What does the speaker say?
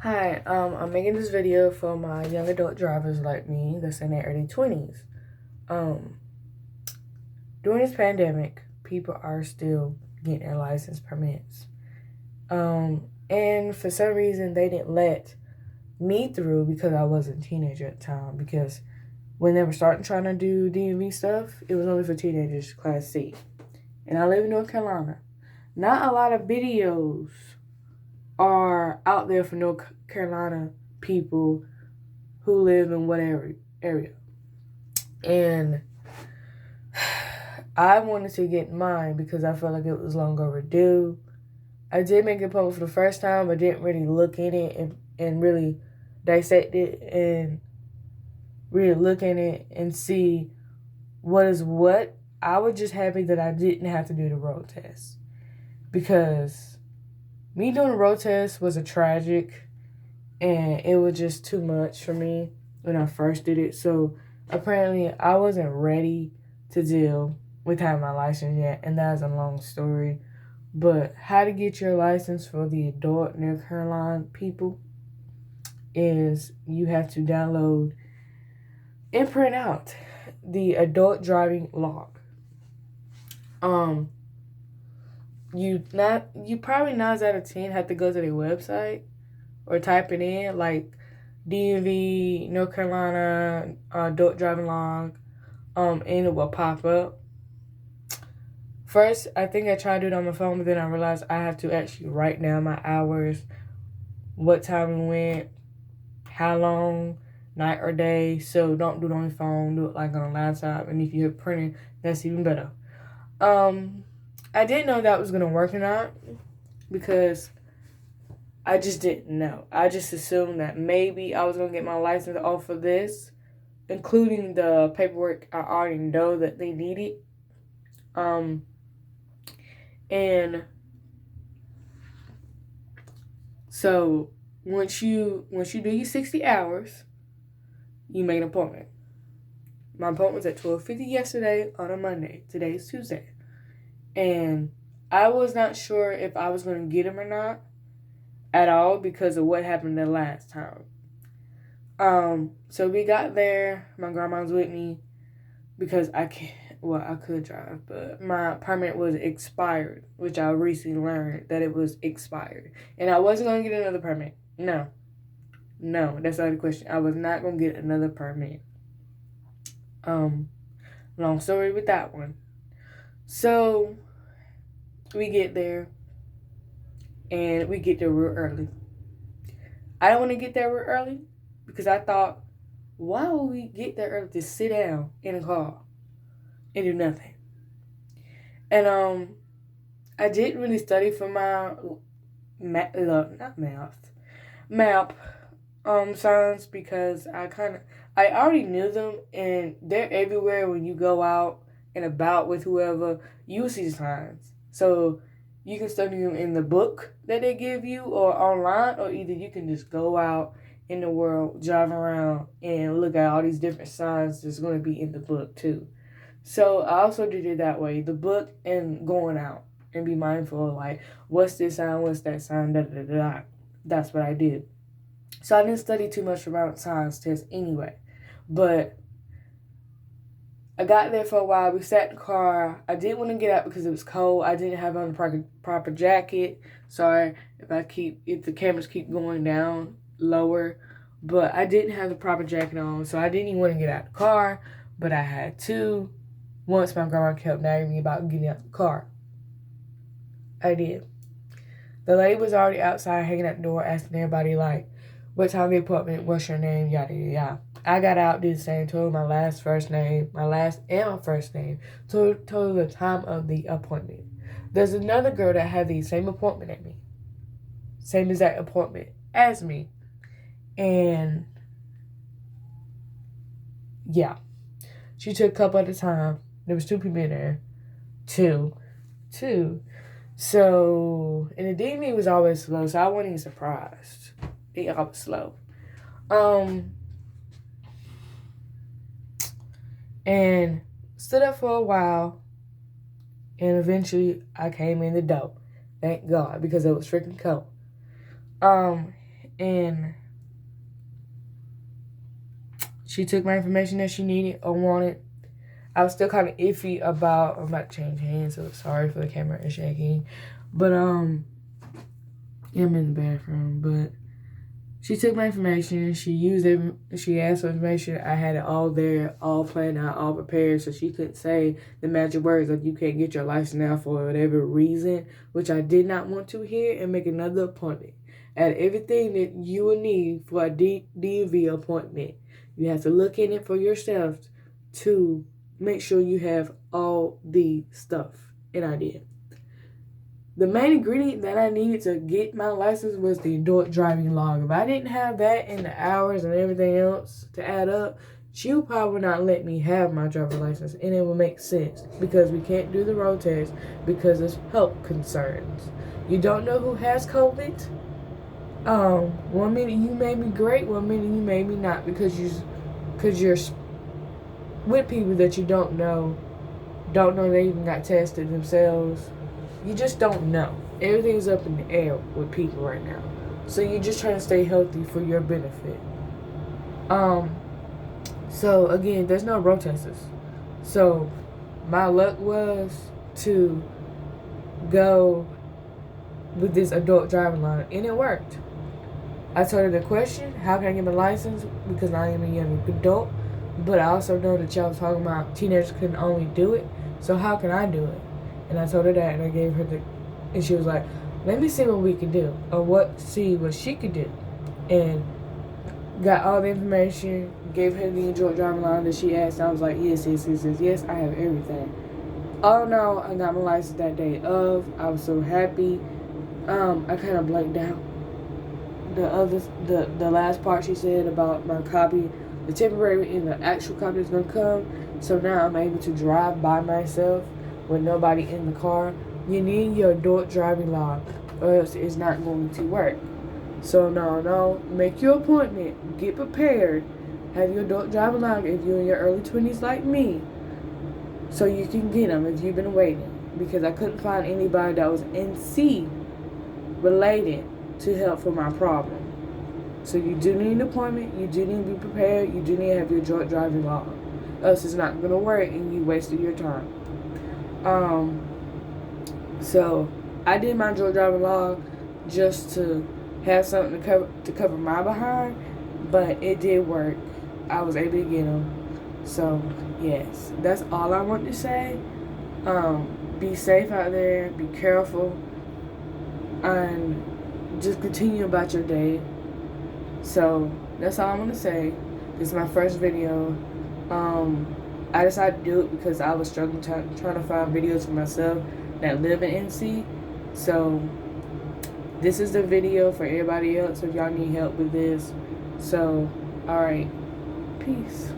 Hi, I'm making this video for my young adult drivers like me that's in their early 20s. Um, During this pandemic, people are still getting their license permits. And for some reason, they didn't let me through because I wasn't a teenager at the time. Because when they were starting trying to do DMV stuff, it was only for teenagers, Class C. And I live in North Carolina. Not a lot of videos are out there for North Carolina people who live in whatever area. And I wanted to get mine because I felt like it was long overdue. I did make an appointment for the first time, but didn't really look in it and really dissect it and really look in it and see what is what. I was just happy that I didn't have to do the road test because me doing the road test was a tragic and it was just too much for me when I first did it. So apparently I wasn't ready to deal with having my license yet, and that's a long story. But how to get your license for the adult North Carolina people is you have to download and print out the adult driving log. You probably 9 out of 10 have to go to their website or type it in like DMV North Carolina adult driving log, and it will pop up. First, I think I tried to do it on my phone, but then I realized I have to actually write down my hours, what time we went, how long, night or day. So don't do it on your phone, do it like on a laptop. And if you're printing, that's even better. I didn't know that was gonna work or not because I just didn't know. I just assumed that maybe I was gonna get my license off of this, including the paperwork I already know that they needed. And so once you do your 60 hours, you make an appointment. My appointment was at 12:50 yesterday on a Monday. Today is Tuesday. And I was not sure if I was going to get him or not at all because of what happened the last time. So we got there. My grandma was with me because I could drive, but my permit was expired, which I recently learned that it was expired. And I wasn't going to get another permit. No, that's not the question. I was not going to get another permit. Long story with that one. So we get there and we get there real early. I don't want to get there real early because I thought, why would we get there early to sit down in a car and do nothing? And I didn't really study for my map signs because I already knew them and they're everywhere when you go out and about with whoever. You see the signs, so you can study them in the book that they give you or online, or either you can just go out in the world, drive around, and look at all these different signs that's going to be in the book too. So I also did it that way, the book and going out and be mindful of like, what's this sign, what's that sign, da da da da. That's what I did. So I didn't study too much about science test anyway. But I got there for a while. We sat in the car. I didn't want to get out because it was cold. I didn't have on the proper jacket. Sorry if the cameras keep going down lower. But I didn't have the proper jacket on, so I didn't even want to get out of the car. But I had to once my grandma kept nagging me about getting out of the car. I did. The lady was already outside hanging at the door asking everybody like, what time the appointment, what's your name, yada yada yada. I got out, did the same, told my last first name, my last and my first name, told the time of the appointment. There's another girl that had the same appointment as me. Same exact appointment as me. And yeah. She took a couple at a time. There was 2 people in there. Two. So, and the DMV was always slow, so I wasn't even surprised. They always slow. And stood up for a while, and eventually I came in the door. Thank God, because it was freaking cold. and she took my information that she needed or wanted. I was still kind of iffy about. I'm about to change hands, so sorry for the camera is shaking. But yeah, I'm in the bathroom. But she took my information. She used it. She asked for information. I had it all there, all planned out, all prepared, so she couldn't say the magic words like you can't get your license now for whatever reason, which I did not want to hear, and make another appointment. Add everything that you will need for a DMV appointment. You have to look in it for yourself to make sure you have all the stuff. And I did. The main ingredient that I needed to get my license was the adult driving log. If I didn't have that and the hours and everything else to add up, she would probably not let me have my driver's license. And it would make sense because we can't do the road test because of health concerns. You don't know who has COVID. 1 minute you may be great, 1 minute you may be not because you're with people that you don't know they even got tested themselves. You just don't know. Everything's up in the air with people right now. So you're just trying to stay healthy for your benefit. So again, there's no road tests. So my luck was to go with this adult driving line, and it worked. I told her the question, how can I get my license? Because I am a young adult. But I also know that y'all was talking about teenagers couldn't only do it. So how can I do it? And I told her that, and I gave her and she was like, let me see what we can do, or see what she could do. And got all the information, gave her the adult driving line that she asked. I was like, yes, I have everything. Oh no, I got my license that day of. I was so happy. I kind of blanked out the last part she said about my copy, the temporary and the actual copy is gonna come. So now I'm able to drive by myself with nobody in the car. You need your adult driving log, or else it's not going to work. So no, make your appointment, get prepared, have your adult driving log if you're in your early 20s like me, so you can get them if you've been waiting. Because I couldn't find anybody that was NC related to help for my problem. So you do need an appointment, you do need to be prepared, you do need to have your adult driving log. Else it's not going to work and you wasted your time. So I did my adult driving log just to have something to cover my behind, but it did work. I was able to get them. So yes, that's all I want to say. Be safe out there, be careful, and just continue about your day. So that's all I'm gonna say. This is my first video. I decided to do it because I was struggling trying to find videos for myself that live in NC. So this is the video for everybody else if y'all need help with this. So alright, peace.